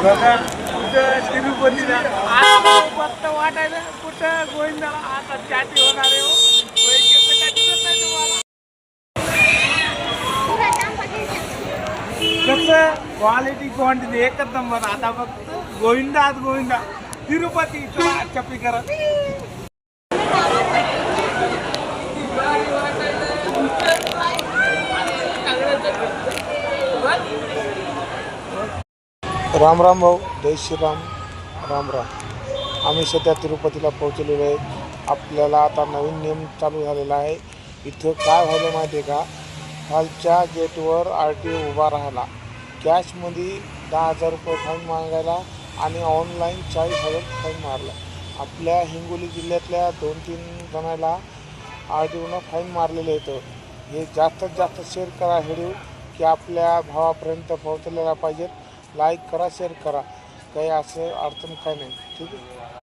बघा कुठं तिरुपतीला आज फक्त वाटायला कुठं गोविंदाला आता चाटी होणार आहे हो. पैशाचं काय दिसत नाही तुम्हाला. कसं क्वालिटी क्वांटिटी एकच नंबर. आता फक्त गोविंदा आज गोविंदा तिरुपती चला चपी करा. राम राम भाऊ, जय श्रीराम. राम राम. आम्ही सध्या तिरुपतीला पोहोचलेलो आहे. आपल्याला आता नवीन नियम चालू झालेला आहे. इथं काय व्हायला माहिती आहे का, खालच्या गेटवर RTO उभा राहिला, कॅशमध्ये 10,000 रुपये फाईन मागायला आणि ऑनलाईन 40,000 फाईन मारला. आपल्या हिंगोली जिल्ह्यातल्या 2-3 जणांना RTOनं फाईन मारलेलं येतं. हे जास्तीत जास्त शेअर करा व्हिडिओ, की आपल्या भावापर्यंत पोहोचलेला पाहिजेत. लाईक करा, शेअर करा. काही असं अडचण काही नाही. ठीक आहे.